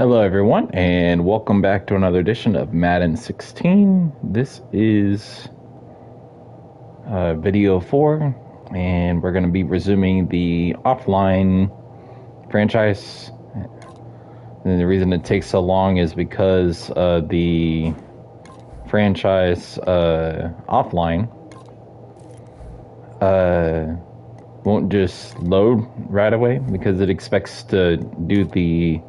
Hello everyone, and welcome back to another edition of Madden 16. This is video 4, and we're going to be resuming the offline franchise. And the reason it takes so long is because the franchise offline won't just load right away because it expects to do the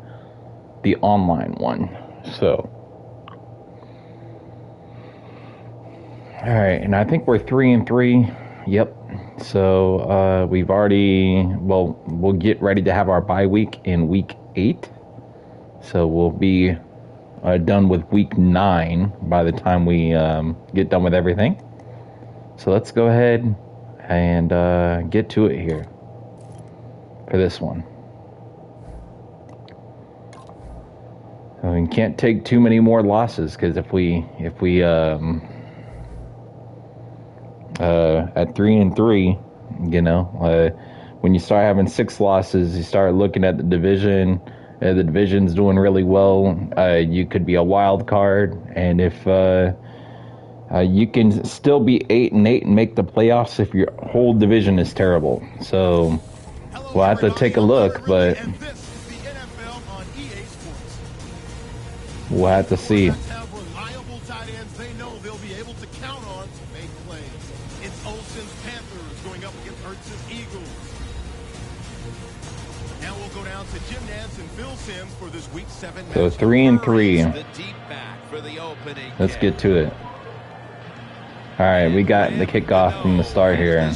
online one. So alright, and I think we're 3-3. Yep. So we've already, well, we'll get ready to have our bye week in week 8. So we'll be done with week 9 by the time we get done with everything. So let's go ahead and get to it here for this one. We can't take too many more losses, because if we at 3-3, you know, when you start having 6 losses, you start looking at the division. The division's doing really well. You could be a wild card, and if you can still be 8-8 and make the playoffs if your whole division is terrible. So we'll have to take a look, but we'll have to see. Have reliable tight ends they know they'll be able to count on to make plays. It's Olsen's Panthers going up against Ertz's Eagles. Now we'll go down to Jim Nance and Phil Simms for this week 7 match. So 3-3. Let's get to it. All right, we got the kickoff from the start here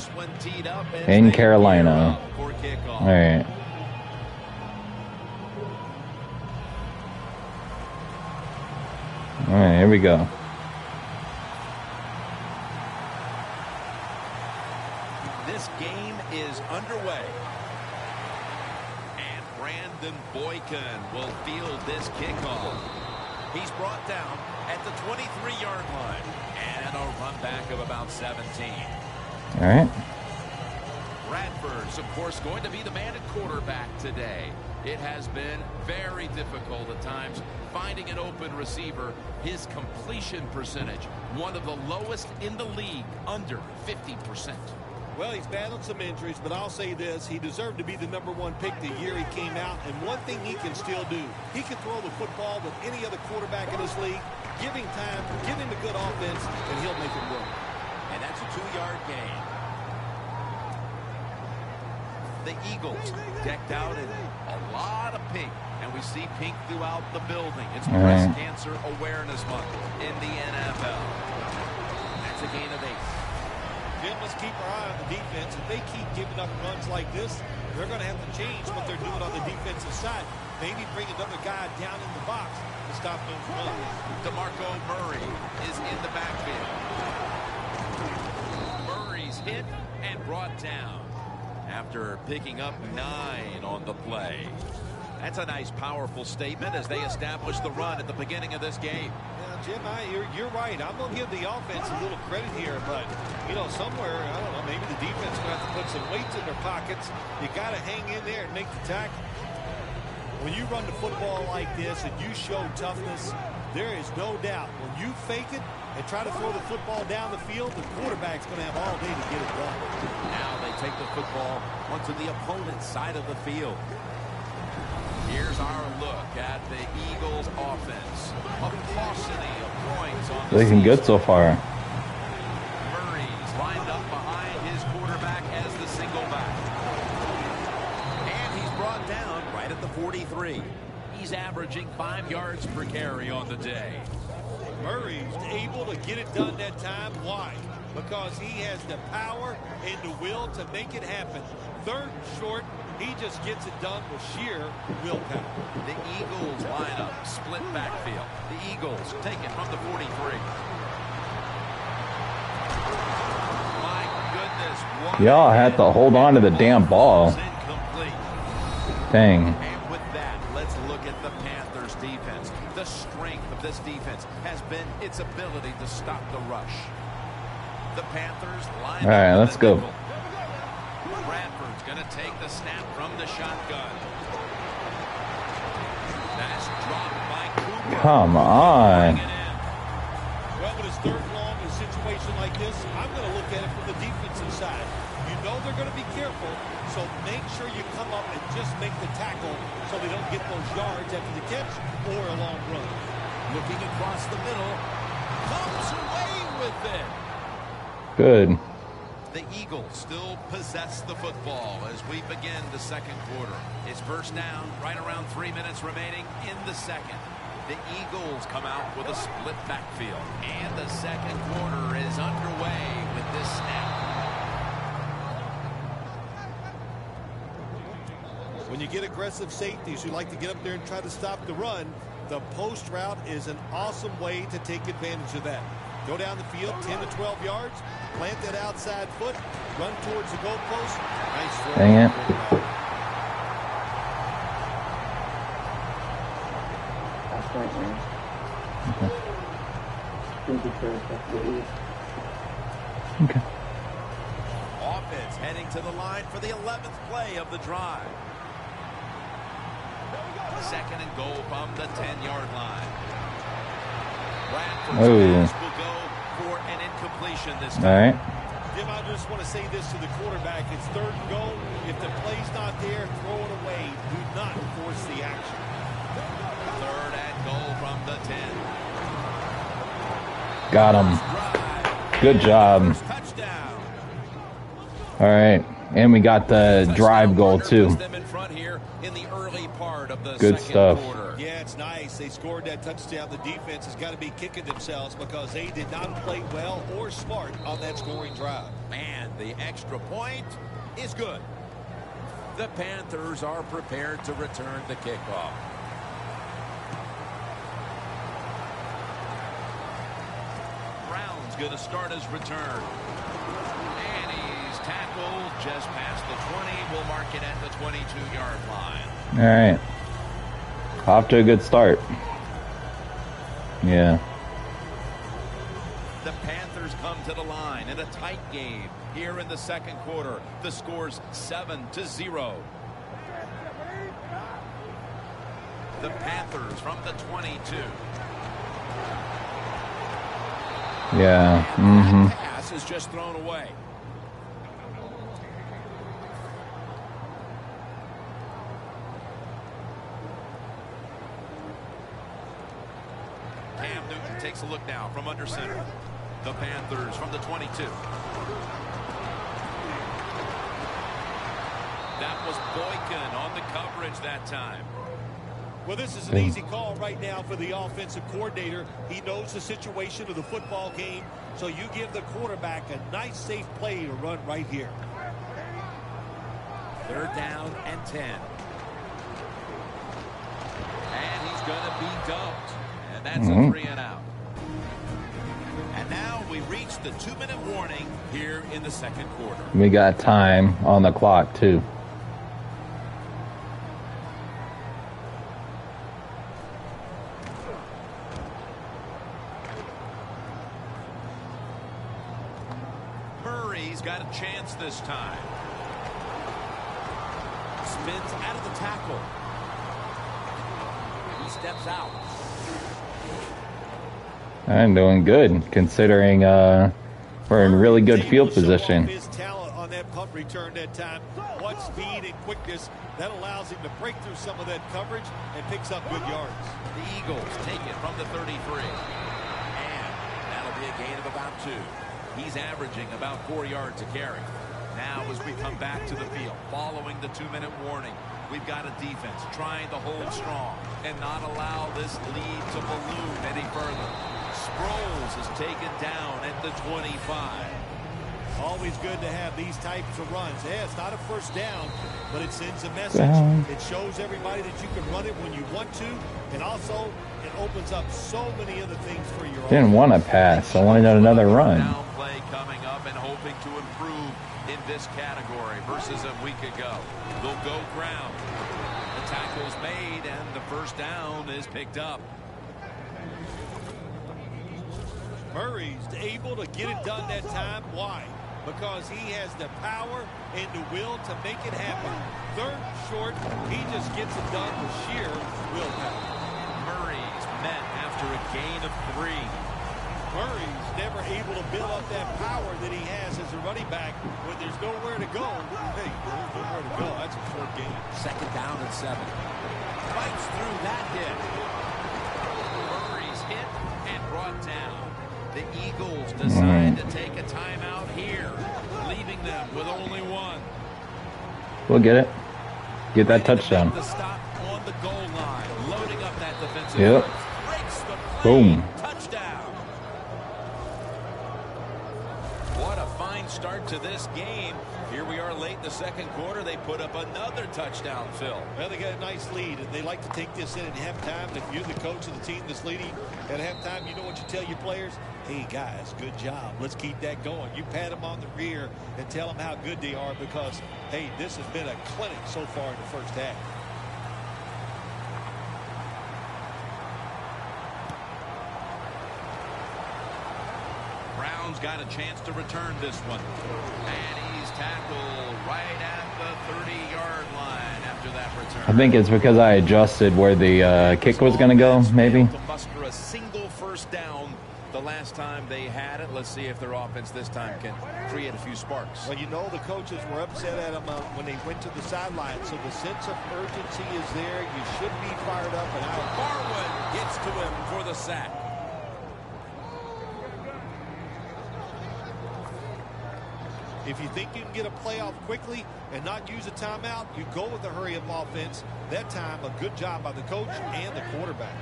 in Carolina. All right. All right, here we go. This game is underway. And Brandon Boykin will field this kickoff. He's brought down at the 23-yard line. And a run back of about 17. All right. Bradford's, of course, going to be the man at quarterback today. It has been very difficult at times finding an open receiver. His completion percentage, one of the lowest in the league, under 50%. Well, he's battled some injuries, but I'll say this. He deserved to be the #1 pick the year he came out. And one thing he can still do, he can throw the football with any other quarterback in this league. Give him time, give him a good offense, and he'll make it work. And that's a 2-yard gain. The Eagles decked out in a lot of pink, and we see pink throughout the building. It's Breast Cancer Awareness Month in the NFL. That's a gain of 8. Jim, let's keep our eye on the defense. If they keep giving up runs like this, they're going to have to change what they're doing on the defensive side. Maybe bring another guy down in the box to stop those runs. DeMarco Murray is in the backfield. Murray's hit and brought down after picking up 9 on the play. That's a nice, powerful statement as they establish the run at the beginning of this game. Now, Jim, you're right. I'm going to give the offense a little credit here, but, you know, somewhere, I don't know, maybe the defense is going to have to put some weights in their pockets. You got to hang in there and make the tackle. When you run the football like this and you show toughness, there is no doubt when you fake it and try to throw the football down the field, the quarterback's going to have all day to get it done. Now they take the football onto the opponent's side of the field. Here's our look at the Eagles offense. A paucity of points on the Looking good so far. Murray's lined up behind his quarterback as the single back. And he's brought down right at the 43. He's averaging 5 yards per carry on the day. Murray's able to get it done that time. Why? Because he has the power and the will to make it happen. 3rd and short, he just gets it done with sheer willpower. The Eagles lineup, split backfield. The Eagles take it from the 43. My goodness. Y'all had to hold on to the damn ball. Dang. And with that, let's look at the Panthers defense. The strength of this defense has been its ability to stop the rush. The Panthers line up. All right, let's go. Bradford's going to take the snap from the shotgun. That's Come on. Well, when it's third and long in a situation like this, I'm going to look at it from the defensive side. You know they're going to be careful, so make sure you come up and just make the tackle so they don't get those yards after the catch or a long run. Looking across the middle, comes away with it. Good. The Eagles still possess the football as we begin the second quarter. It's first down, right around 3 minutes remaining in the second. The Eagles come out with a split backfield, and the second quarter is underway with this snap. When you get aggressive safeties who like to get up there and try to stop the run, the post route is an awesome way to take advantage of that. Go down the field 10 to 12 yards, plant that outside foot, run towards the goalpost. Nice throw. Dang it. That's right, man. Okay. Offense heading to the line for the 11th play of the drive. Second and goal from the 10-yard line. Bradford's pass will go for an incompletion this time. All right. Jim, I just want to say this to the quarterback. It's third and goal. If the play's not there, throw it away. Do not force the action. Third and goal from the 10. Got him. Good job. Touchdown. All right. And we got the drive goal, too. Them in front here in the early part of the Good second stuff. quarter. Yeah, it's nice. They scored that touchdown. The defense has got to be kicking themselves because they did not play well or smart on that scoring drive. And the extra point is good. The Panthers are prepared to return the kickoff. Brown's going to start his return. And he's tackled just past the 20. We'll mark it at the 22-yard line. All right. Off to a good start. Yeah. The Panthers come to the line in a tight game here in the second quarter. The score's 7-0. The Panthers from the 22. Yeah. That pass is just thrown away. Cam Newton takes a look now from under center. The Panthers from the 22. That was Boykin on the coverage that time. Well, this is an easy call right now for the offensive coordinator. He knows the situation of the football game, so you give the quarterback a nice, safe play to run right here. Third down and 10. And he's going to be dumped. And that's a 3-and-out. And now we reach the 2-minute warning here in the second quarter. We got time on the clock, too. Murray's got a chance this time. Spins out of the tackle. He steps out. I'm doing good, considering we're in really good field position. His talent on that punt return that time. What speed and quickness that allows him to break through some of that coverage and picks up good yards. The Eagles take it from the 33. And that'll be a gain of about 2. He's averaging about 4 yards a carry. Now as we come back to the field, following the 2-minute warning, we've got a defense trying to hold strong and not allow this lead to balloon any further. Sproles is taken down at the 25. Always good to have these types of runs. Yeah, it's not a first down, but it sends a message. It shows everybody that you can run it when you want to, and also it opens up so many other things for your Didn't want to pass. I wanted another run. Down play coming up and hoping to improve in this category versus a week ago. They'll go ground. The tackle's made and the first down is picked up. Murray's able to get it done that time. Why? Because he has the power and the will to make it happen. Third and short, he just gets it done with sheer willpower. Murray's met after a gain of 3. Murray's never able to build up that power that he has as a running back when there's nowhere to go. Hey, there's nowhere to go. That's a short gain. 2nd down and 7. Fights through that hit. Murray's hit and brought down. The Eagles decide to take a timeout here, leaving them with only 1. We'll get it. Get that touchdown. The stop on the goal line, loading up that defensive. Yep. Breaks the play. Boom. Touchdown. What a fine start to this game. Here we are late in the 2nd quarter. They put up another touchdown, Phil. Well, they got a nice lead, and they like to take this in at halftime. If you're the coach of the team that's leading at halftime, you know what you tell your players? Hey, guys, good job. Let's keep that going. You pat them on the rear and tell them how good they are because, hey, this has been a clinic so far in the first half. Brown's got a chance to return this one. And he's tackled right at the 30-yard line after that return. I think it's because I adjusted where the kick was going to go, maybe. To muster a single 1st down the last time they had it. Let's see if their offense this time can create a few sparks. Well, you know the coaches were upset at them when they went to the sideline, so the sense of urgency is there. You should be fired up and out. Barwood gets to him for the sack. If you think you can get a playoff quickly and not use a timeout, you go with the hurry-up offense. That time, a good job by the coach and the quarterback.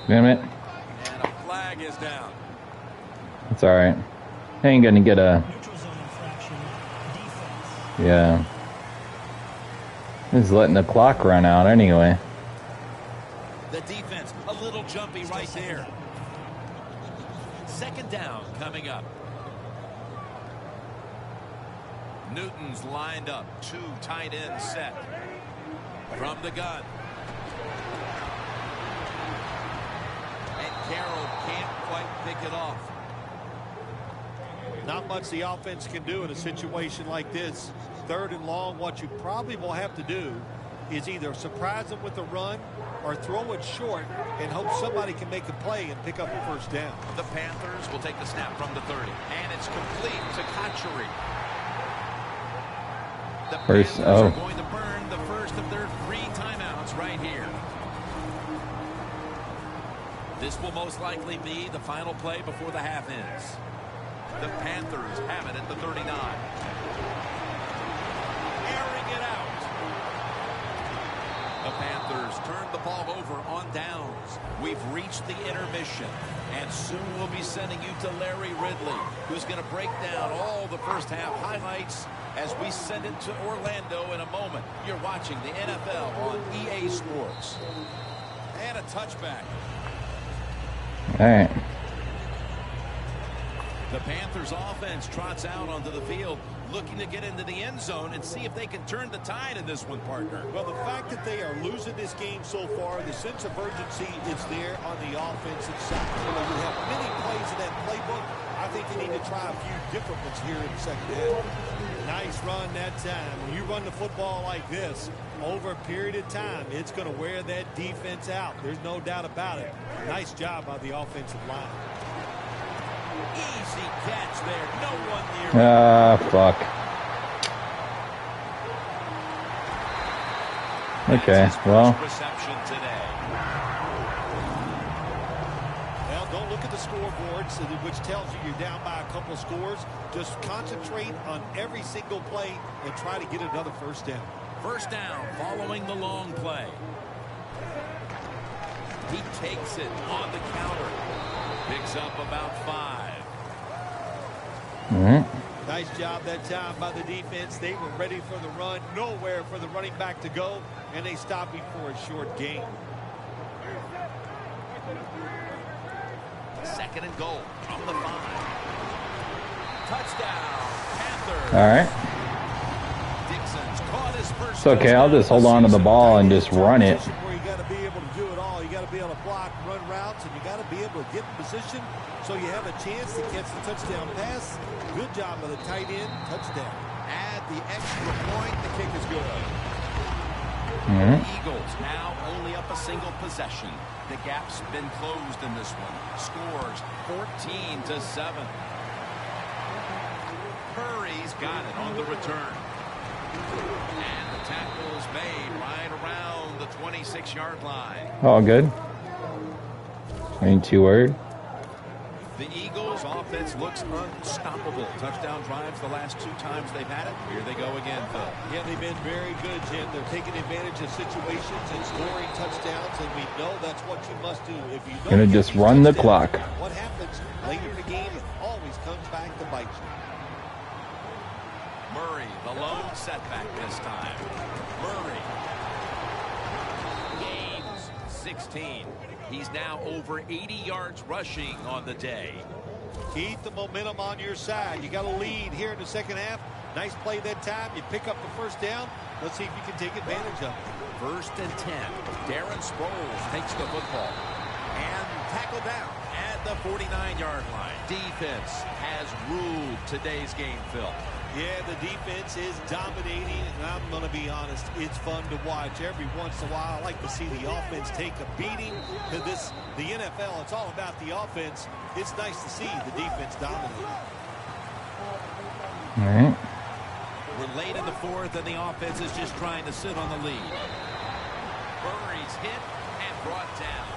Damn it. And a flag is down. It's all right. Ain't going to get a... Yeah. He's letting the clock run out anyway. The defense, a little jumpy right there. 2nd down coming up. Newton's lined up. 2 tight ends set. From the gun. And Carroll can't quite pick it off. Not much the offense can do in a situation like this. 3rd and long, what you probably will have to do is either surprise them with a run or throw it short and hope somebody can make a play and pick up a 1st down. The Panthers will take the snap from the 30. And it's complete to Kotchery. The Panthers are going to burn the first of their 3 timeouts right here. This will most likely be the final play before the half ends. The Panthers have it at the 39. Airing it out. The Panthers turn the ball over on downs. We've reached the intermission. And soon we'll be sending you to Larry Ridley, who's going to break down all the first half highlights as we send it to Orlando in a moment. You're watching the NFL on EA Sports. And a touchback. All right. The Panthers offense trots out onto the field, looking to get into the end zone and see if they can turn the tide in this one, partner. Well, the fact that they are losing this game so far, the sense of urgency is there on the offensive side. You have many plays in that playbook. I think they need to try a few different ones here in the 2nd half. Nice run that time. When you run the football like this, over a period of time, it's going to wear that defense out. There's no doubt about it. Nice job by the offensive line. Easy catch there. No one near. Fuck. Okay, well. Reception today. Well, don't look at the scoreboard, which tells you you're down by a couple scores. Just concentrate on every single play and try to get another 1st down. 1st down following the long play. He takes it on the counter. Picks up about 5. Nice job that time by the defense. They were ready for the run. Nowhere for the running back to go. And they stopped him for a short gain. 2nd and goal from the 5. Touchdown, Panthers. All right. Dixon's caught his first. It's okay. I'll just hold on to the ball and just run it. Where you got to be able to do it all. You got to be able to block, run routes, and you got to be able to get in position so you have a chance to catch the touchdown pass. Good job by the tight end. Touchdown. Add the extra point. The kick is good. The Eagles now only up a single possession. The gap's been closed in this one. Scores 14-7. Murray's got it on the return. And the tackle's made right around the 26-yard line. All good. Ain't too worried. The Eagles' offense looks unstoppable. Touchdown drives the last 2 times they've had it. Here they go again, Phil. Yeah, they've been very good, Jim. They're taking advantage of situations and scoring touchdowns, and we know that's what you must do. If you don't Gonna just run the clock. What happens later in the game, it always comes back to bite you. Murray, the lone setback this time. Murray gains 16. He's now over 80 yards rushing on the day. Keep the momentum on your side. You got a lead here in the second half. Nice play that time. You pick up the first down. Let's see if you can take advantage of it. 1st and 10. Darren Sproles takes the football. And tackle down at the 49-yard line. Defense has ruled today's game, Phil. Yeah, the defense is dominating, and I'm going to be honest, it's fun to watch. Every once in a while, I like to see the offense take a beating. To the NFL, it's all about the offense. It's nice to see the defense dominate. All right. We're late in the 4th, and the offense is just trying to sit on the lead. Murray's hit and brought down.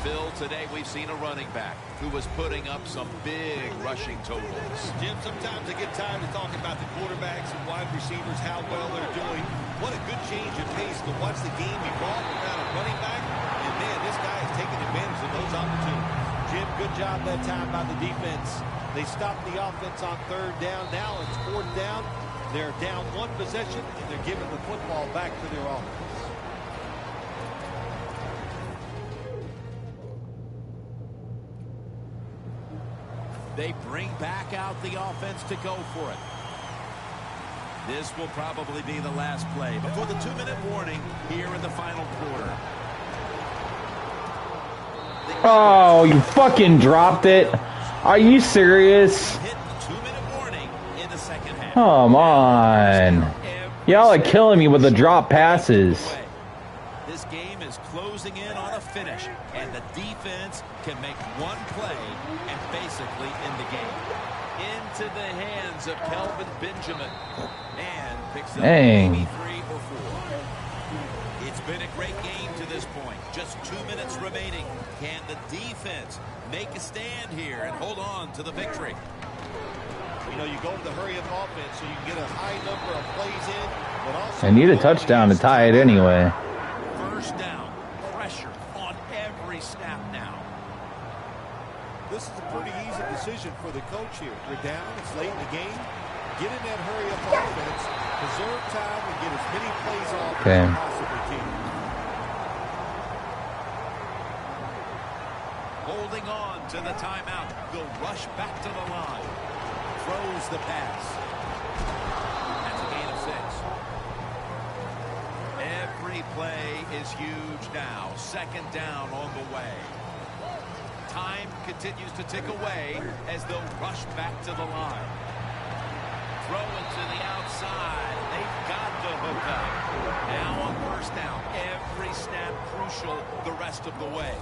Phil, today we've seen a running back who was putting up some big rushing totals. Jim, sometimes I get tired of talking about the quarterbacks and wide receivers, how well they're doing. What a good change of pace to watch the game evolve around a running back. And, man, this guy is taking advantage of those opportunities. Jim, good job that time by the defense. They stopped the offense on 3rd down. Now it's 4th down. They're down 1 possession, and they're giving the football back to their offense. They bring back out the offense to go for it. This will probably be the last play before the 2-minute warning here in the final quarter. Oh, you fucking dropped it. Are you serious? Hit the 2-minute warning in the second half. Come on. Y'all are killing me with the drop passes. This game is closing in on a finish, and the defense can make one play and basically end the game. Into the hands of Kelvin Benjamin, and picks up maybe 3 or 4. It's been a great game to this point. Just 2 minutes remaining. Can the defense make a stand here and hold on to the victory? You know, you go to the hurry-up offense so you can get a high number of plays in, but also I need a touchdown to tie it anyway. 1st down. Pressure on every snap now. This is a pretty easy decision for the coach here. You're down, it's late in the game. Get in that hurry-up offense, preserve time, and get as many plays off as you possibly can. Holding on to the timeout. They'll rush back to the line. Throws the pass. That's a gain of 6. Every play is huge now. 2nd down on the way. Time continues to tick away as they'll rush back to the line. Throw it to the outside. They've got the hook up. Now on 1st down. Every snap crucial the rest of the way.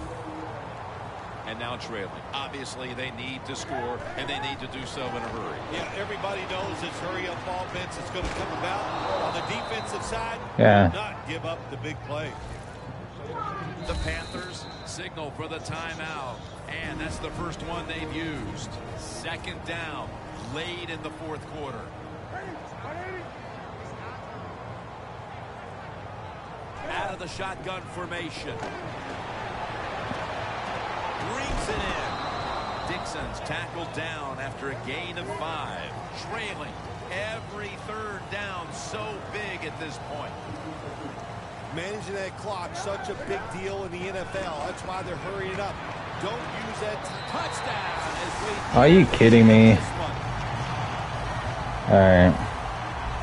And now trailing. Obviously, they need to score, and they need to do so in a hurry. Yeah, everybody knows this hurry-up offense is going to come about. On the defensive side, do not give up the big play. The Panthers signal for the timeout, and that's the first one they've used. 2nd down, late in the 4th quarter. Out of the shotgun formation. Brings it in. Dixon's tackled down after a gain of 5. Trailing. Every 3rd down so big at this point. Managing that clock, such a big deal in the NFL. That's why they're hurrying up. Don't use that touchdown. Are you kidding me? All right.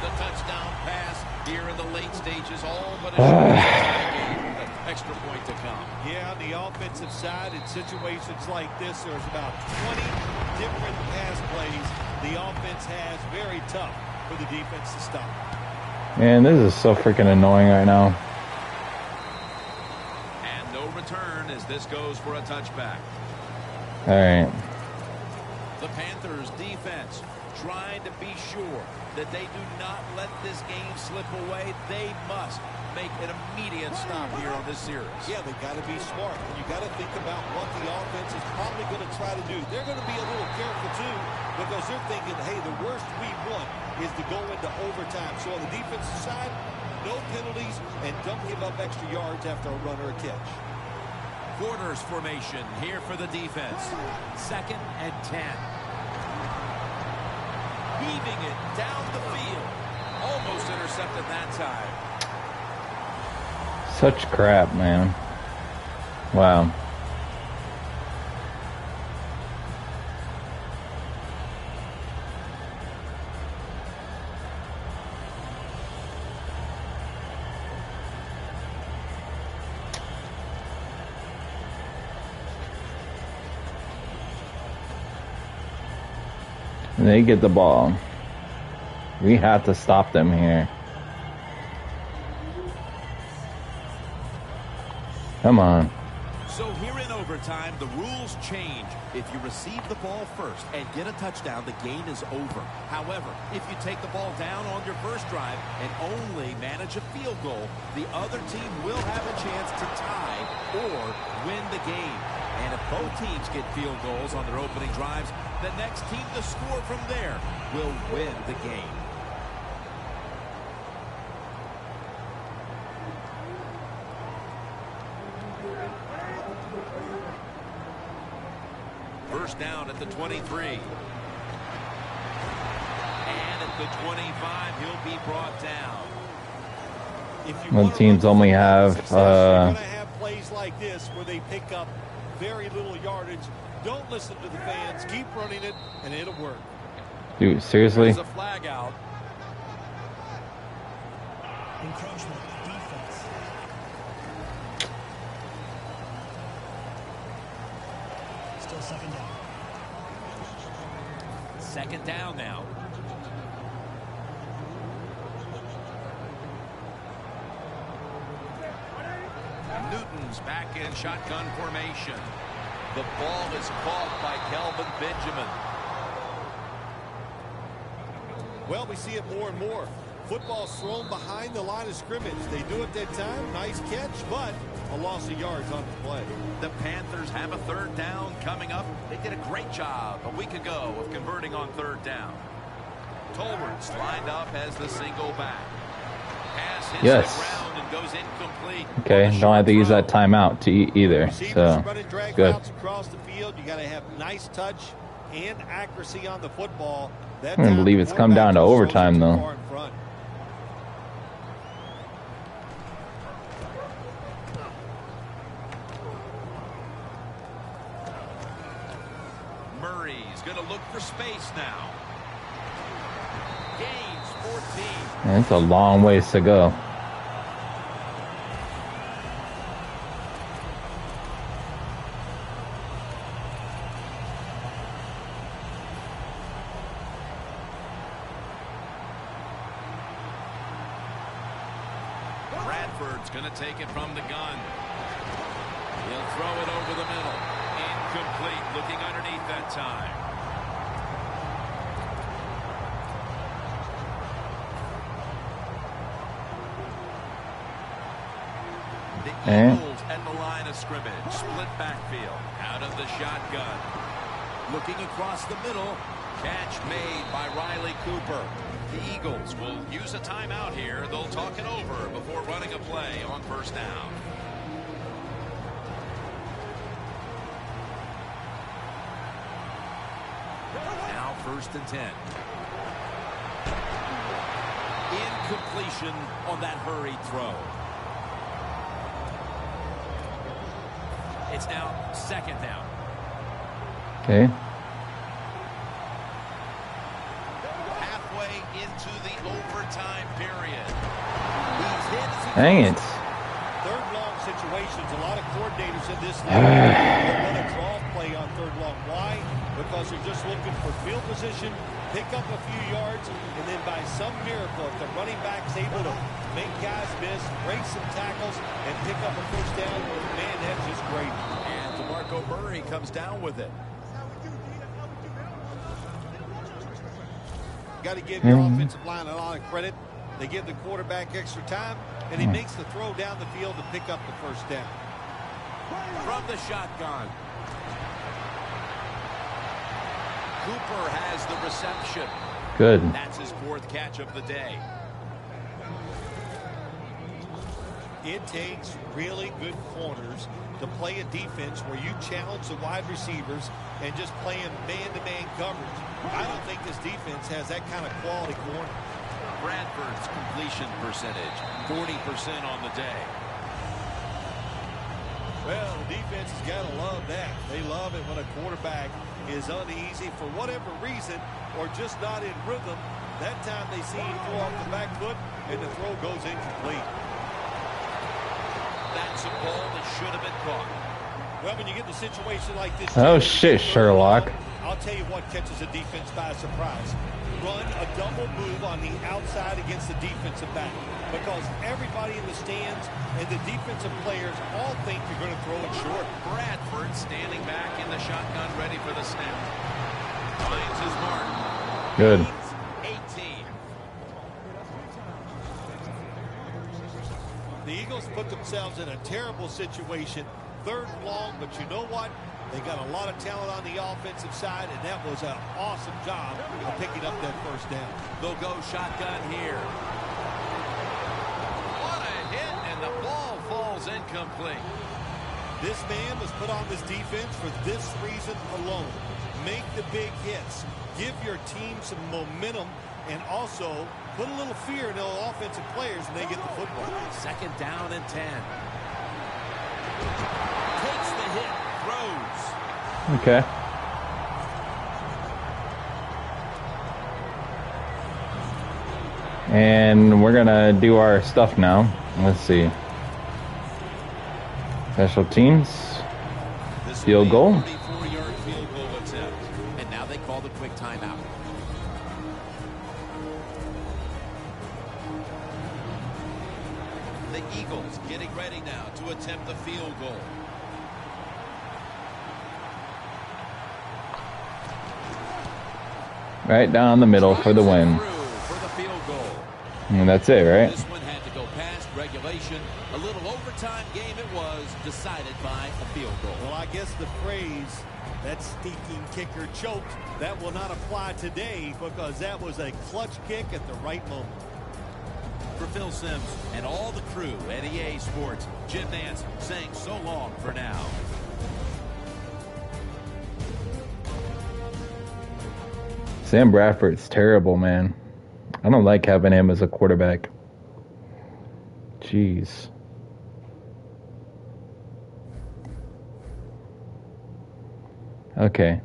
The touchdown pass here in the late stages, all but extra point to come. Yeah, on the offensive side, in situations like this, there's about 20 different pass plays the offense has. Very tough for the defense to stop. Man, this is so freaking annoying right now. This goes for a touchback. All right. The Panthers defense trying to be sure that they do not let this game slip away. They must make an immediate stop here on this series. Yeah, they got to be smart. And you got to think about what the offense is probably going to try to do. They're going to be a little careful too, because they're thinking, hey, the worst we want is to go into overtime. So on the defensive side, no penalties, and don't give up extra yards after a run or a catch. Quarters formation here for the defense. 2nd and 10. Heaving it down the field. Almost intercepted that time. Such crap, man. Wow. They get the ball. We have to stop them here. Come on. So here in overtime, the rules change. If you receive the ball first and get a touchdown, the game is over. However, if you take the ball down on your first drive and only manage a field goal, the other team will have a chance to tie or win the game. And if both teams get field goals on their opening drives, the next team to score from there will win the game. First down at the 23. And at the 25, he'll be brought down. Well, teams only have you're going to have plays like this where they pick up very little yardage. Don't listen to the fans. Keep running it, and it'll work. Dude, seriously? There's a flag out. Encroachment, defense. Still 2nd down. 2nd down now. Newton's back in shotgun formation. The ball is caught by Kelvin Benjamin. Well, we see it more and more. Football's thrown behind the line of scrimmage. They do it that time. Nice catch, but a loss of yards on the play. The Panthers have a 3rd down coming up. They did a great job a week ago of converting on 3rd down. Tolbert's lined up as the single back. Pass hits Yes. the ground and goes incomplete. Okay, don't have to use that timeout to either. Receivers So, running drag good. routes across the field. You got to have nice touch and accuracy on the football. That I can't time believe the it's come down to quarterback overtime, throws it too though. far in front. Murray's going to look for space now. Gains 14. Man, it's a long ways to go. Bradford's going to take it from the gun. He'll throw it over the middle. Incomplete. Looking underneath that time. The Eagles at the line of scrimmage. Split backfield. Out of the shotgun. Looking across the middle. Catch made by Riley Cooper. The Eagles will use a timeout here. They'll talk it over before running a play on 1st down. Now 1st and 10. Incompletion on that hurried throw. It's now 2nd down. Okay. Halfway into the overtime period. He's hit. Dang it. 3rd long situations. A lot of coordinators in this league run a draw play on 3rd long. Why? Because they're just looking for field position, pick up a few yards, and then by some miracle, if the running back's able to make guys miss, break some tackles, and pick up a 1st down, man, that's just great. DeMarco Murray comes down with it. Got to give your offensive line a lot of credit. They give the quarterback extra time, and he makes the throw down the field to pick up the first down. From the shotgun. Cooper has the reception. Good. That's his 4th catch of the day. It takes really good corners to play a defense where you challenge the wide receivers and just play in man-to-man coverage. I don't think this defense has that kind of quality corner. Bradford's completion percentage, 40% on the day. Well, the defense has got to love that. They love it when a quarterback is uneasy for whatever reason or just not in rhythm. That time they see him throw off the back foot and the throw goes incomplete. That's a ball that should have been caught. Well, when you get in a situation like this... Oh, shit, Sherlock. I'll tell you what catches a defense by surprise. Run a double move on the outside against the defensive back. Because everybody in the stands and the defensive players all think you're going to throw it short. Bradford standing back in the shotgun, ready for the snap. Finds his mark. Good. 18. The Eagles put themselves in a terrible situation. 3rd and long, but you know what? They got a lot of talent on the offensive side, and that was an awesome job of picking up that first down. They'll go shotgun here. What a hit, and the ball falls incomplete. This man was put on this defense for this reason alone. Make the big hits. Give your team some momentum, and also put a little fear in those offensive players when they get the football. 2nd down and 10. Takes the hit, throws. Okay. And we're going to do our stuff now. Let's see. Special teams. Field goal. 34-yard field goal attempt. And now they call the quick timeout. The Eagles getting ready now to attempt the field goal. Right down the middle for the win. For the field goal. And that's it, right? This one had to go past regulation. A little overtime game it was, decided by a field goal. Well, I guess the phrase, that stinking kicker choked, that will not apply today because that was a clutch kick at the right moment. For Phil Simms and all the crew at EA Sports, Jim Nance saying so long for now. Sam Bradford's terrible, man. I don't like having him as a quarterback. Jeez. Okay.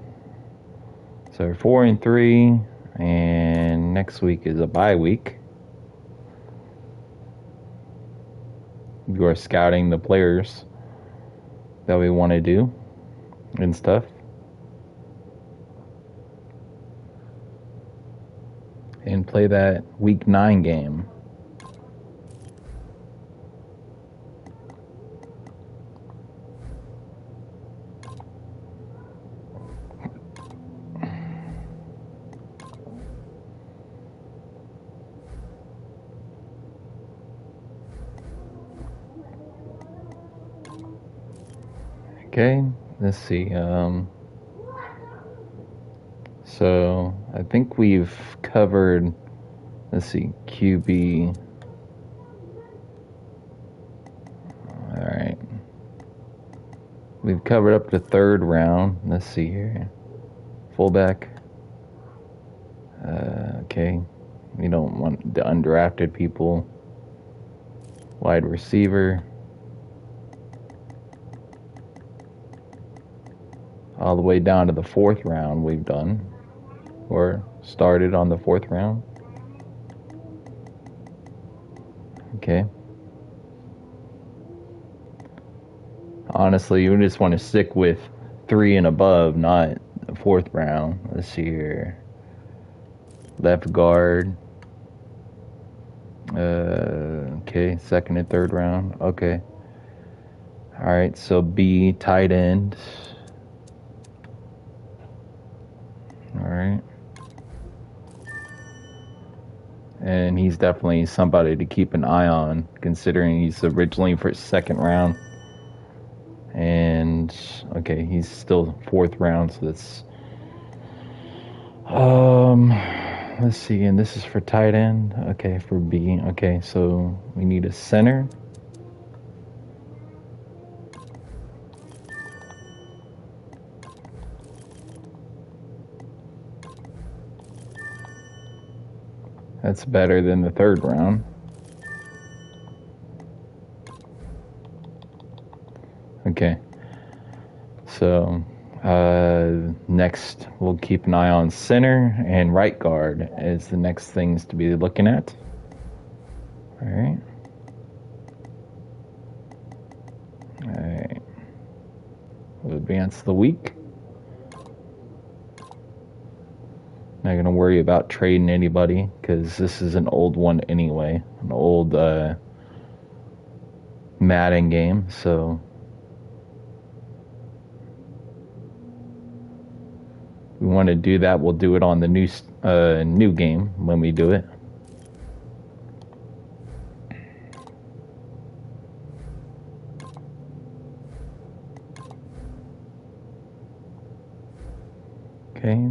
So 4-3, and next week is a bye week. You are scouting the players that we want to do and stuff. And play that week 9 game. Okay, let's see. So I think we've covered, let's see, QB. All right. We've covered up to 3rd round. Let's see here. Fullback. Okay. We don't want the undrafted people. Wide receiver. All the way down to the 4th round we've done. Or started on the 4th round. Okay. Honestly, you just want to stick with 3 and above, not the 4th round. Let's see here. Left guard. Okay, 2nd and 3rd round. Okay. All right, so B, tight end. and he's definitely somebody to keep an eye on, considering he's originally for second round. And okay, he's still fourth round, so that's let's see, and this is for tight end. Okay, for B. Okay, so we need a center. That's better than the third round. Okay. So, next we'll keep an eye on center, and right guard is the next things to be looking at. All right. All right. We'll advance the week. Not going to worry about trading anybody because this is an old one anyway. An old Madden game, so we want to do that. We'll do it on the new game when we do it. Okay.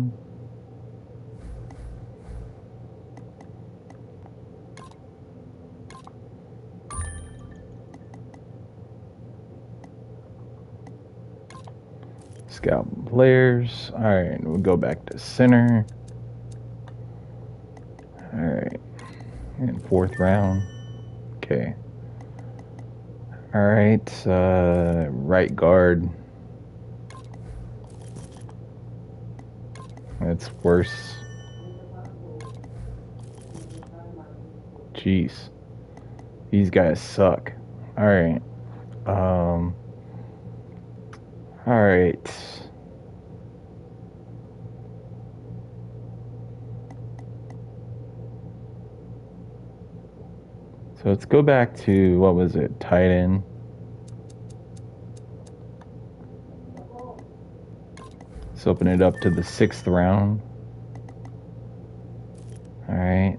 Scout players. All right, we'll go back to center. All right, and fourth round. Okay. All right, right guard. That's worse. Jeez, these guys suck. All right. All right. So let's go back to, what was it, tight end. Let's open it up to the 6th round. All right.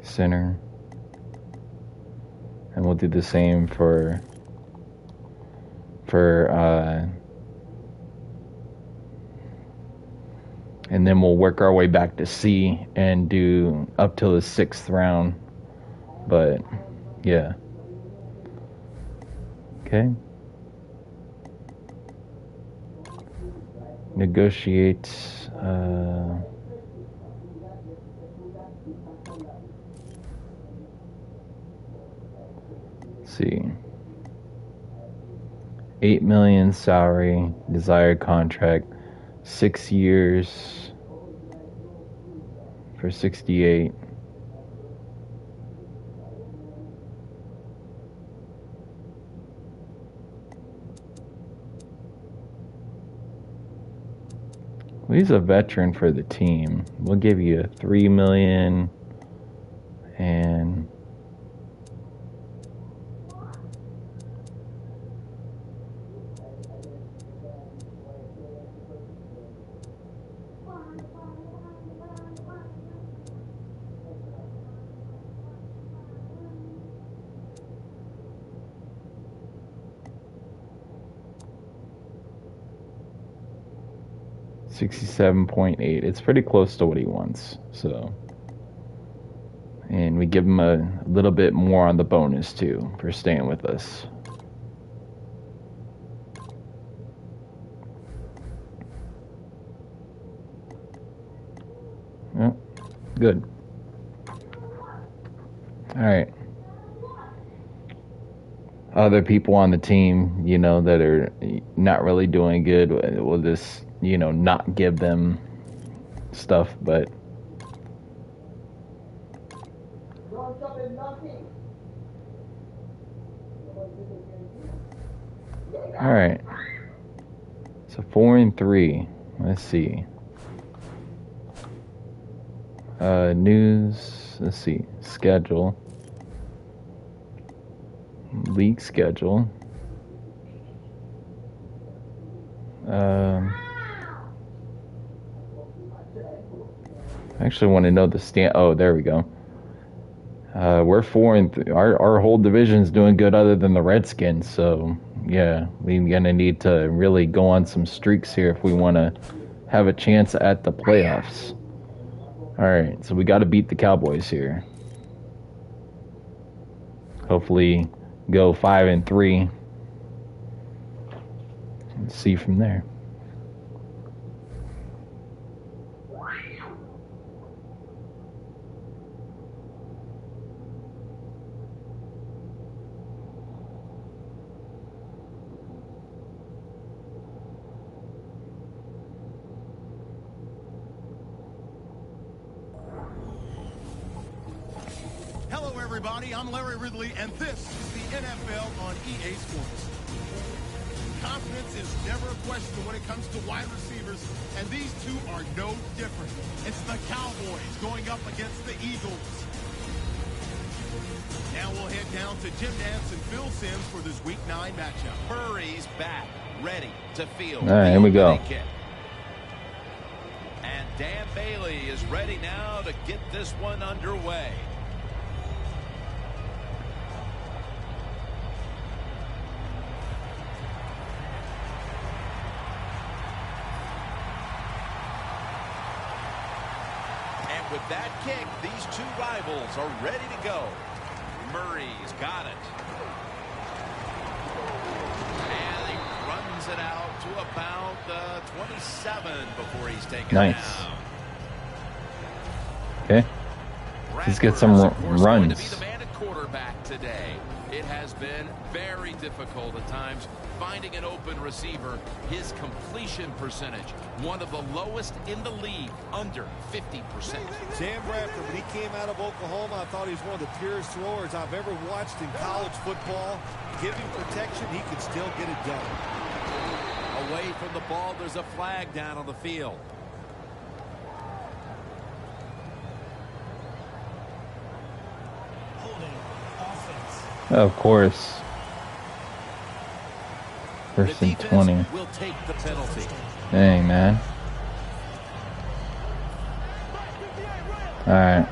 Center. And we'll do the same for and then we'll work our way back to C and do up till the 6th round. But yeah. Okay. Negotiate. Let's see. 8 million salary, desired contract, 6 years for 68. Well, he's a veteran for the team. We'll give you 3 million and $67.8. It's pretty close to what he wants. So, and we give him a little bit more on the bonus too for staying with us. Yep. Good. All right. Other people on the team, that are not really doing good, we'll just, not give them stuff, but all right. So 4-3. Let's see. News. Let's see. Schedule. League schedule. I actually want to know the stand. Oh, there we go. We're 4-3. Our whole division's doing good, other than the Redskins. So yeah, we're gonna need to really go on some streaks here if we want to have a chance at the playoffs. All right, so we got to beat the Cowboys here. Hopefully, go 5-3. Let's see from there. Hello, everybody. I'm Larry Ridley, and this is the NFL on EA Sports. Confidence is never a question when it comes to wide receivers, and these two are no different. It's the Cowboys going up against the Eagles. Now we'll head down to Jim Nantz and Phil Simms for this Week 9 matchup. Murray's back, ready to field. All right, here we go. Kick. And Dan Bailey is ready now to get this one underway. With that kick, these two rivals are ready to go. Murray's got it. And he runs it out to about 27 before he's taken down. Okay. Let's get some runs. Going to be the man at quarterback today. It has been very difficult at times finding an open receiver. His completion percentage, one of the lowest in the league, under 50%. Sam Bradford, when he came out of Oklahoma, I thought he was one of the purest throwers I've ever watched in college football. Give him protection, he could still get it done. Away from the ball, there's a flag down on the field. Holding. Offense. Of course. First and 20. Will take the penalty. Dang, man. All right.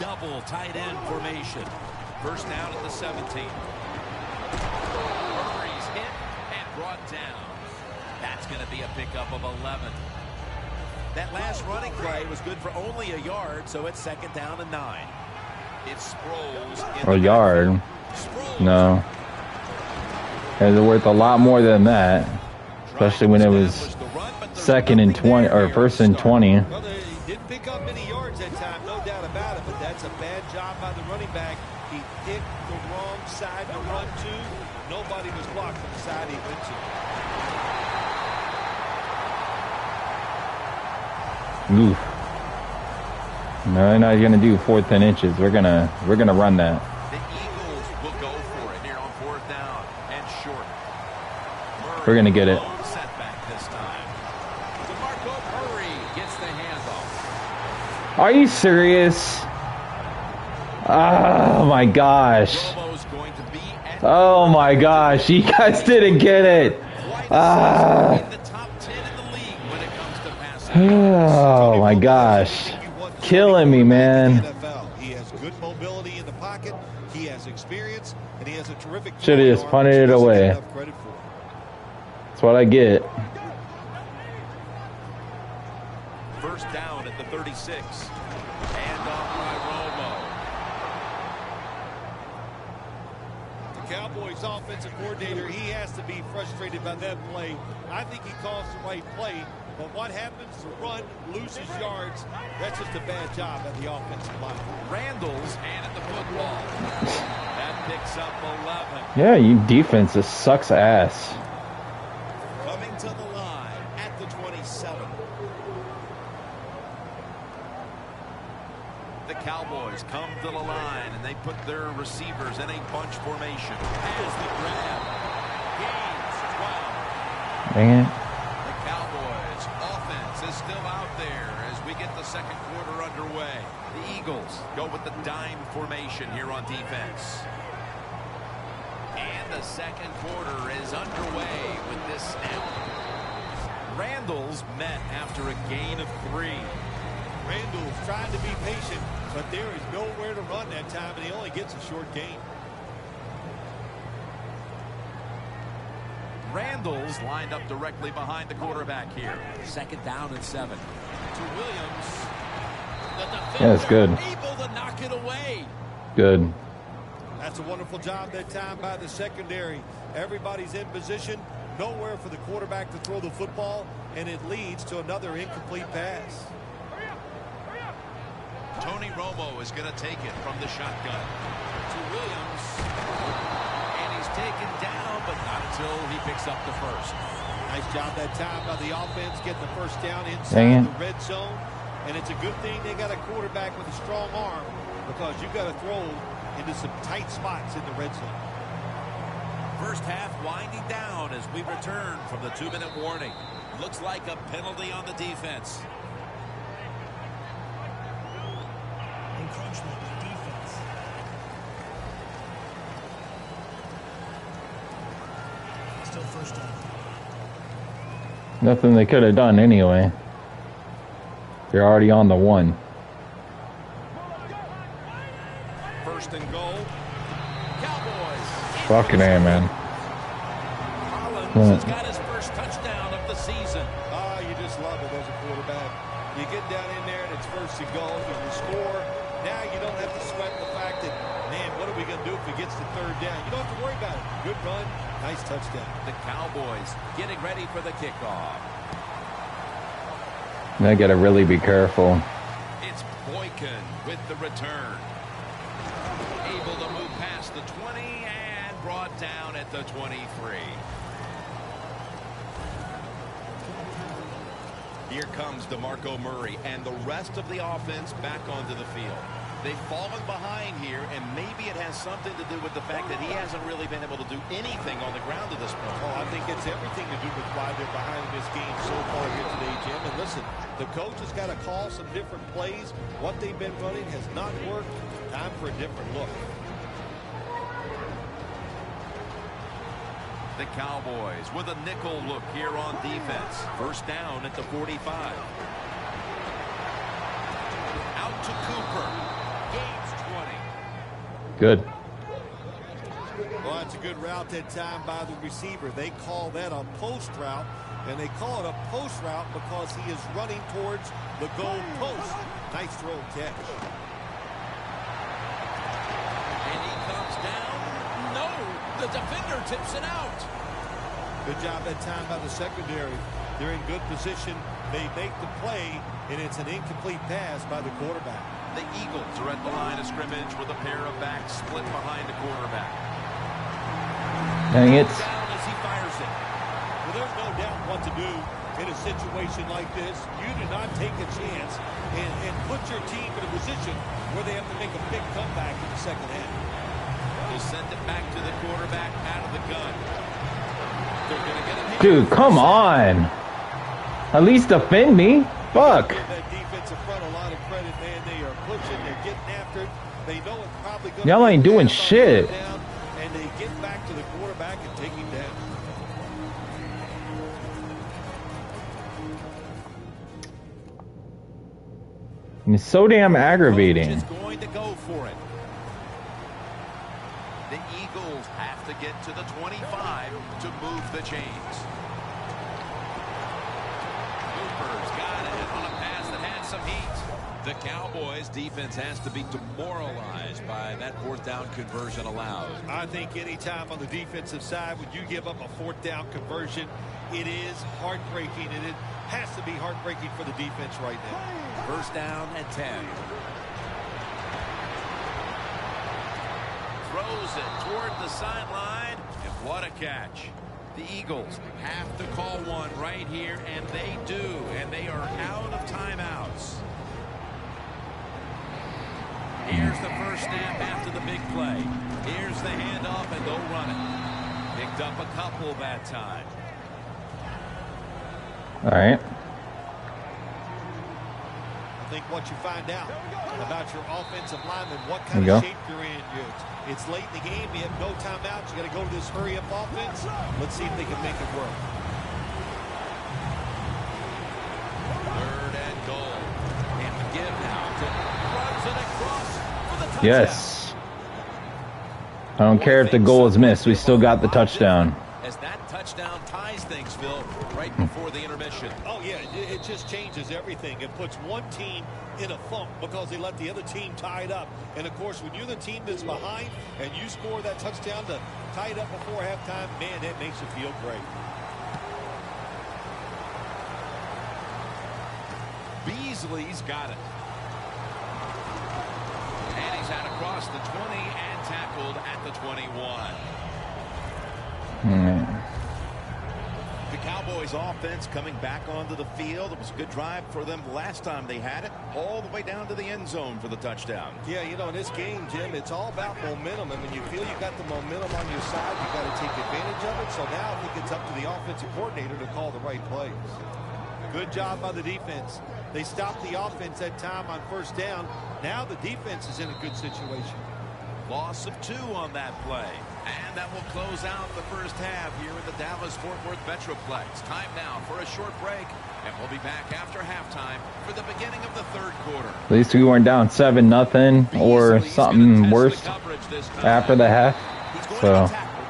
Double tight end formation. First down at the 17. Murray's hit and brought down. That's going to be a pickup of 11. That last running play was good for only a yard, so it's second down and 9. It's Sproles. A yard? No. It's worth a lot more than that, especially when it was second and 20 or first and 20. Well, he didn't pick up many yards that time, no doubt about it, but that's a bad job by the running back. He picked the wrong side to run to. Nobody was blocked from the side he went to. Oof. No, they're not gonna do 4th and inches. We're gonna run that. The Eagles will go for it here on 4th down and short. Murray, We're gonna get it. Setback this time. DeMarco Murray gets the handoff. Are you serious? Oh my gosh. Romo's going to be at Oh my gosh. You guys didn't get it. in the top 10 in the league when it comes to passing. Oh my gosh. Killing me, man. He has good mobility in the pocket. He has experience, and he has a terrific. Should have just punted it away. That's what I get. First down at the 36. And off by Romo. The Cowboys offensive coordinator, he has to be frustrated by that play. I think he calls the right play, but what happens to run, loses yards, that's just a bad job at the offensive line. Randall's hand at the football. That picks up 11. Yeah, you defense just sucks ass. Coming to the line at the 27. The Cowboys come to the line, and they put their receivers in a bunch formation. Has the grab. Gains 12. Dang it. The Cowboys offense is still out there as we get the second quarter underway. The Eagles go with the dime formation here on defense. And the second quarter is underway with this snap. Randall's met after a gain of 3. Randall's trying to be patient, but there is nowhere to run that time, and he only gets a short gain. Randall's lined up directly behind the quarterback here. 2nd down and 7. To Williams. The defender Yeah, that's good. able to knock it away. Good. That's a wonderful job that time by the secondary. Everybody's in position. Nowhere for the quarterback to throw the football, and it leads to another incomplete pass. Tony Romo is going to take it from the shotgun. To Williams. And he's taken down, but not until he picks up the first. Nice job that time by the offense getting the first down inside the red zone. And it's a good thing they got a quarterback with a strong arm, because you got to throw into some tight spots in the red zone. First half winding down as we return from the 2-minute warning. Looks like a penalty on the defense. Encroachment by defense. Still first down. Nothing they could have done anyway. They're already on the 1. First and goal. Cowboys. Fucking A, man. Collins has got his first touchdown of the season. Oh, you just love it as a quarterback. You get down in there and it's first and goal. You score. Now you don't have to sweat the fact that, man, what are we going to do if he gets to 3rd down? You don't have to worry about it. Good run. Nice touchdown. The Cowboys getting ready for the kickoff. They gotta really be careful. It's Boykin with the return. Able to move past the 20 and brought down at the 23. Here comes DeMarco Murray and the rest of the offense back onto the field. They've fallen behind here, and maybe it has something to do with the fact that he hasn't really been able to do anything on the ground at this point. Oh, I think it's everything to do with why they're behind in this game so far here today, Jim. And listen, the coach has got to call some different plays. What they've been running has not worked. Time for a different look. The Cowboys with a nickel look here on defense. First down at the 45. Out to Cooper. Gains 20. Good. Well, that's a good route that time by the receiver. They call that a post route, and they call it a post route because he is running towards the goal post. Nice throw and catch. And he comes down. No, the defender tips it out. Good job that time by the secondary. They're in good position. They make the play, and it's an incomplete pass by the quarterback. The Eagles are at the line of scrimmage with a pair of backs split behind the quarterback. Dang it. Down as he fires it. Well, there's no doubt what to do in a situation like this. You do not take a chance and put your team in a position where they have to make a big comeback in the second half. They'll send it back to the quarterback out of the gun. They're going to get him here. Dude, come on. At least defend me. Fuck. That defensive front, a lot of credit, man. They are pushing, they're getting after it. They know it's probably going to Y'all ain't doing shit. down, and they get back to the quarterback and take him down. It's so damn aggravating. Is going to go for it. The Eagles have to get to the 25 to move the chains. Cooper's got it on a pass that had some heat. The Cowboys defense has to be demoralized by that 4th down conversion allowed. I think any time on the defensive side when you give up a 4th down conversion, it is heartbreaking, and it has to be heartbreaking for the defense right now. First down and 10. Throws it toward the sideline, and what a catch. The Eagles have to call one right here, and they do, and they are out of timeouts. Here's the first snap after the big play. Here's the handoff, and they'll run it. Picked up a couple that time. All right. I think what you find out about your offensive lineman, what kind of shape you're in. It's late in the game. You have no timeouts. You got to go to this hurry-up offense. Let's see if they can make it work. Yes. I don't care if the goal is missed. We still got the touchdown. As that touchdown ties things, Phil, right before the intermission. Oh, yeah, it just changes everything. It puts one team in a funk because they let the other team tie it up. And, of course, when you're the team that's behind and you score that touchdown to tie it up before halftime, man, that makes you feel great. Beasley's got it. And he's out across the 20 and tackled at the 21. The Cowboys offense coming back onto the field. It was a good drive for them last time they had it, all the way down to the end zone for the touchdown. Yeah, you know, in this game, Jim, it's all about momentum. And when you feel you got the momentum on your side, you got to take advantage of it. So now I think it's up to the offensive coordinator to call the right plays. Good job by the defense. They stopped the offense that time on first down. Now the defense is in a good situation. Loss of 2 on that play. And that will close out the first half here in the Dallas-Fort Worth Metroplex. Time now for a short break, and we'll be back after halftime for the beginning of the third quarter. At least we weren't down 7-0 or something worse after the half. So,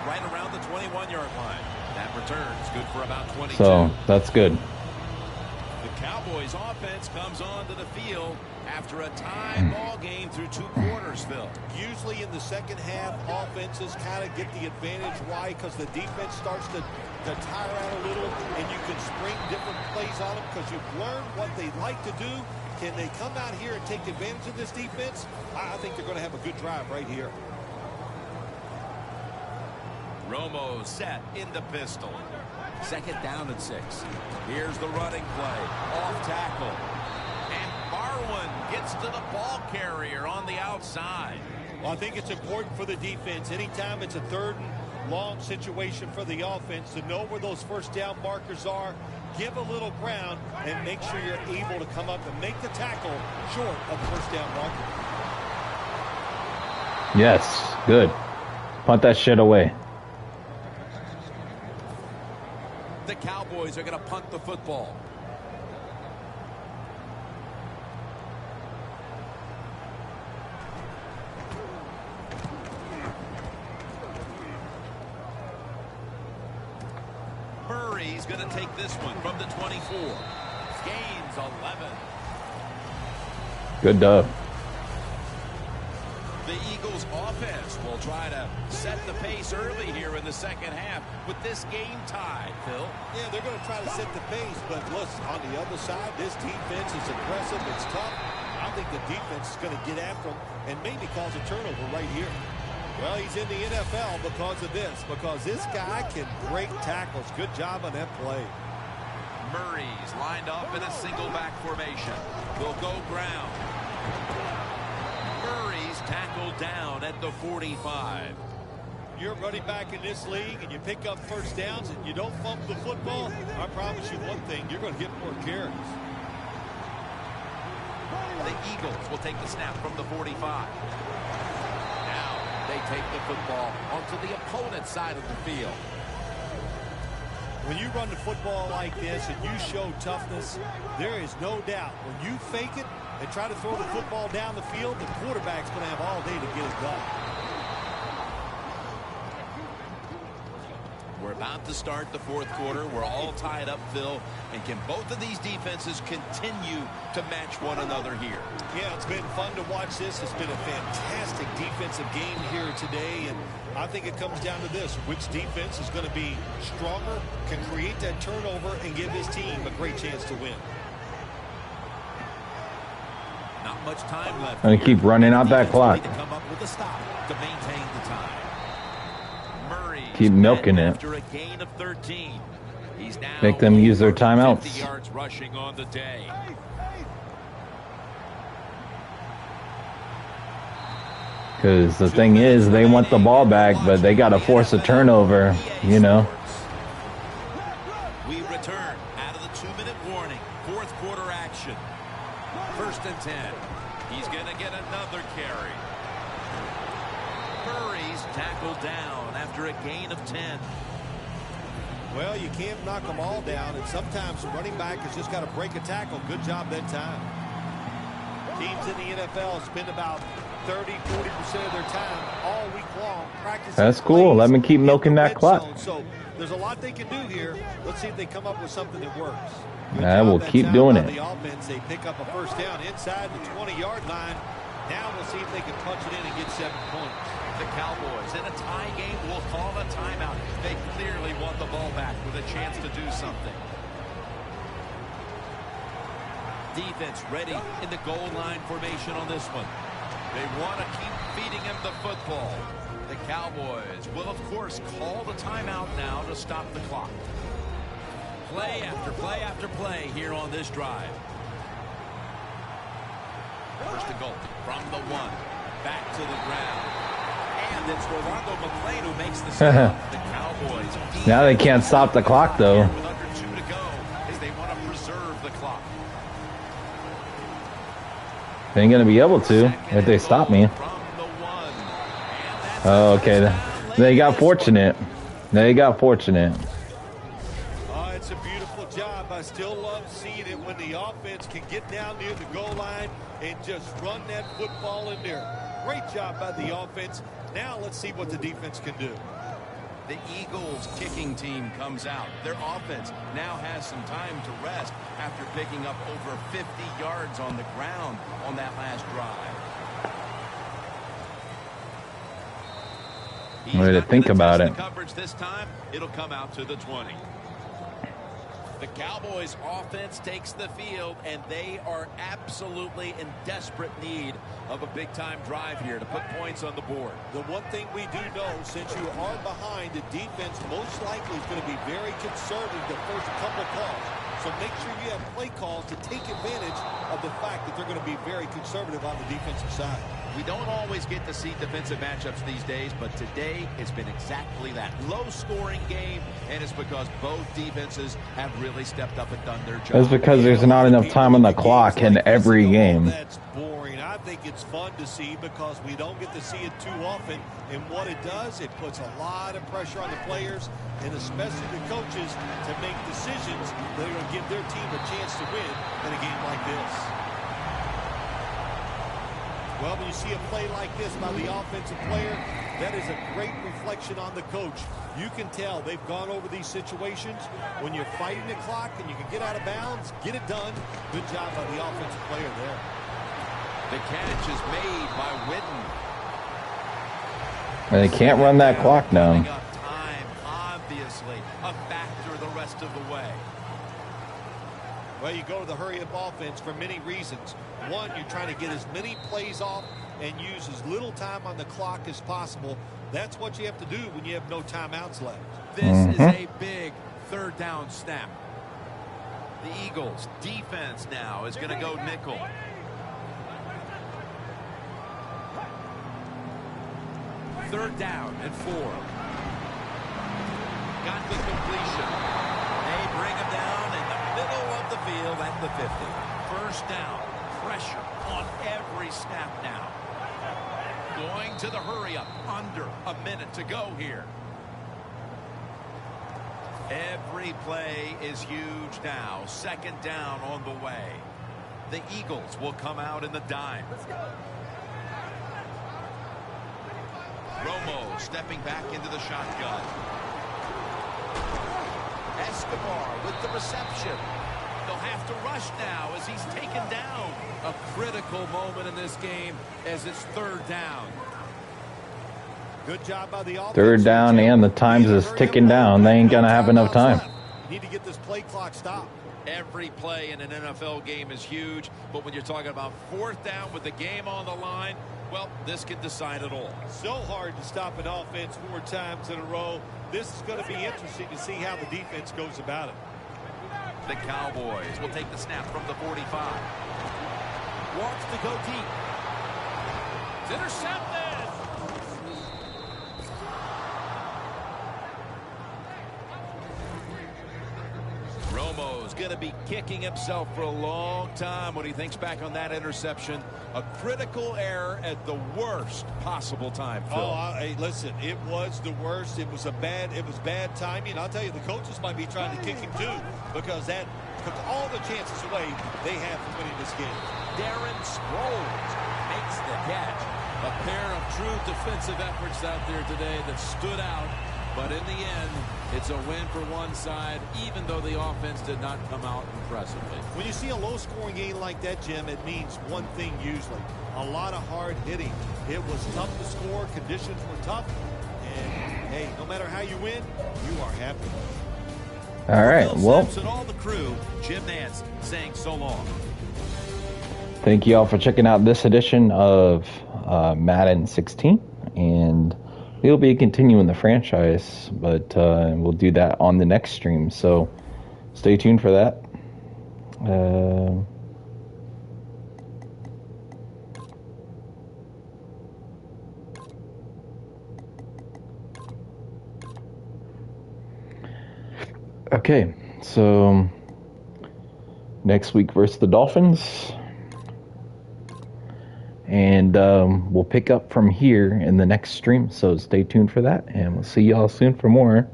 right around the 21-yard line. That return's good for about 22. So that's good. The Cowboys offense comes onto the field after a tie ball game through 2 quarters, Phil. Usually in the second half, offenses kind of get the advantage. Why? Because the defense starts to tire out a little, and you can spring different plays on them because you've learned what they like to do. Can they come out here and take advantage of this defense? I think they're going to have a good drive right here. Romo set in the pistol. Second down and 6. Here's the running play. Off tackle. And Barwin gets to the ball carrier on the outside. Well, I think it's important for the defense. Anytime it's a third and long situation for the offense to know where those first down markers are, give a little ground, and make sure you're able to come up and make the tackle short of the first down marker. Yes, good. Punt that shit away. The Cowboys are going to punt the football. Murray's going to take this one from the 24. Gains 11. Good dub. The Eagles offense will try to set the pace early here in the second half with this game tied, Phil. Yeah, they're going to try to set the pace, but listen, on the other side, this defense is aggressive. It's tough. I think the defense is going to get after them and maybe cause a turnover right here. Well, he's in the NFL because of this, because this guy can break tackles. Good job on that play. Murray's lined up in a single back formation. Will go ground. Murray's tackled down at the 45. You're running back in this league and you pick up first downs and you don't fumble the football, I promise you one thing, you're going to get more carries. The Eagles will take the snap from the 45. Now they take the football onto the opponent's side of the field. When you run the football like this and you show toughness, there is no doubt when you fake it and try to throw the football down the field, the quarterback's going to have all day to get it done. We're about to start the fourth quarter. We're all tied up, Phil. And can both of these defenses continue to match one another here? Yeah, it's been fun to watch this. It's been a fantastic defensive game here today. And I think it comes down to this. Which defense is going to be stronger, can create that turnover, and give his team a great chance to win. Not much time left. And keep running out that clock. To come up with a stop to maintain the time. Murray Keep milking it. After a gain of 13. He's now Make them use their 50 timeouts. yards rushing on the day. Because the thing is, they want the ball back, but they got to force a turnover, you know. We return out of the 2-minute warning. Fourth quarter action. First and 10. He's going to get another carry. Murray's tackled down after a gain of 10. Well, you can't knock them all down, and sometimes the running back has just got to break a tackle. Good job that time. Teams in the NFL spend about 30–40% of their time all week long practicing. That's cool. Let me keep milking that clock. So there's a lot they can do here. Let's see if they come up with something that works. I will keep doing it. The offense, they pick up a first down inside the 20-yard line. Now we'll see if they can punch it in and get 7 points. The Cowboys in a tie game will call a timeout. They clearly want the ball back with a chance to do something. Defense ready in the goal line formation on this one. They want to keep feeding him the football. The Cowboys will, of course, call the timeout now to stop the clock. Play after play after play here on this drive. First and goal from the 1. Back to the ground. And it's Rolando McClain who makes the stop. The Cowboys. Now they can't stop the clock, though. With under 2 to go as they want to preserve the clock. They ain't going to be able to if they stop me. Oh, okay. They got fortunate. They got fortunate. It's a beautiful job. I still love seeing it when the offense can get down near the goal line and just run that football in there. Great job by the offense. Now let's see what the defense can do. The Eagles kicking team comes out. Their offense now has some time to rest after picking up over 50 yards on the ground on that last drive. Way to think about it. Coverage this time, it'll come out to the 20. The Cowboys offense takes the field, and they are absolutely in desperate need of a big-time drive here to put points on the board. The one thing we do know, since you are behind, the defense most likely is going to be very conservative the first couple calls. So make sure you have play calls to take advantage of the fact that they're going to be very conservative on the defensive side. We don't always get to see defensive matchups these days, but today it's been exactly that. Low-scoring game, and it's because both defenses have really stepped up and done their job. That's because there's not enough time on the clock in every game. That's boring. I think it's fun to see because we don't get to see it too often. And what it does, it puts a lot of pressure on the players and especially the coaches to make decisions that are going to give their team a chance to win in a game like this. Well, when you see a play like this by the offensive player, that is a great reflection on the coach. You can tell they've gone over these situations. When you're fighting the clock and you can get out of bounds, get it done. Good job by the offensive player there. The catch is made by Witten. And they can't run that clock down. Time, obviously, a factor the rest of the way. Well, you go to the hurry-up offense for many reasons. One, you're trying to get as many plays off and use as little time on the clock as possible. That's what you have to do when you have no timeouts left. This is a big third down snap. The Eagles defense now is going to go nickel. Third down and 4. Got the completion. They bring him down in the middle of the field at the 50. First down. Pressure on every snap now. Going to the hurry-up. Under a minute to go here. Every play is huge now. Second down on the way. The Eagles will come out in the dime. Let's go. Romo stepping back into the shotgun. Escobar with the reception. They'll have to rush now as he's taken down. A critical moment in this game as it's third down. Good job by the offense. Third down and the times is ticking down. They ain't going to have enough time. Need to get this play clock stopped. Every play in an NFL game is huge, but when you're talking about fourth down with the game on the line, well, this can decide it all. So hard to stop an offense 4 times in a row. This is going to be interesting to see how the defense goes about it. The Cowboys will take the snap from the 45. Wants to go deep. It's intercepted. Romo's going to be kicking himself for a long time when he thinks back on that interception. A critical error at the worst possible time, Phil. Hey, listen, it was the worst. It was bad timing. I'll tell you, the coaches might be trying to kick him too because that took all the chances away they have from winning this game. Darren Sproles makes the catch. A pair of true defensive efforts out there today that stood out. But in the end, it's a win for one side, even though the offense did not come out impressively. When you see a low-scoring game like that, Jim, it means one thing usually. A lot of hard hitting. It was tough to score. Conditions were tough. And, hey, no matter how you win, you are happy. All right, well, And all the crew, Jim Nance saying so long. thank you all for checking out this edition of Madden 16, and we'll be continuing the franchise, but we'll do that on the next stream, so stay tuned for that. Okay, so next week versus the Dolphins. And we'll pick up from here in the next stream, so stay tuned for that, and we'll see y'all soon for more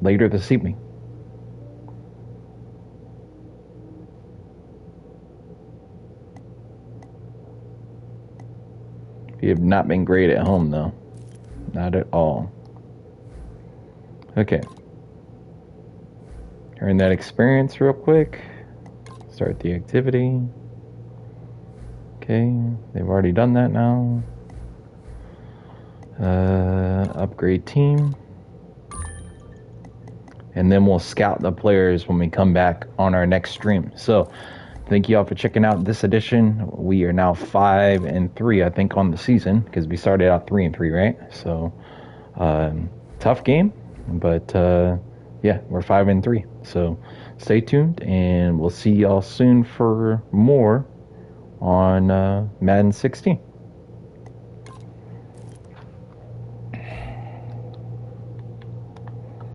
later this evening. You have not been great at home, though. Not at all. Okay. Earn that experience real quick. Start the activity. Okay, they've already done that now. Upgrade team. And then we'll scout the players when we come back on our next stream. So, thank you all for checking out this edition. We are now 5-3, I think, on the season, because we started out 3-3, right? So, tough game, but yeah, we're 5-3. So, stay tuned, and we'll see y'all soon for more on Madden 16.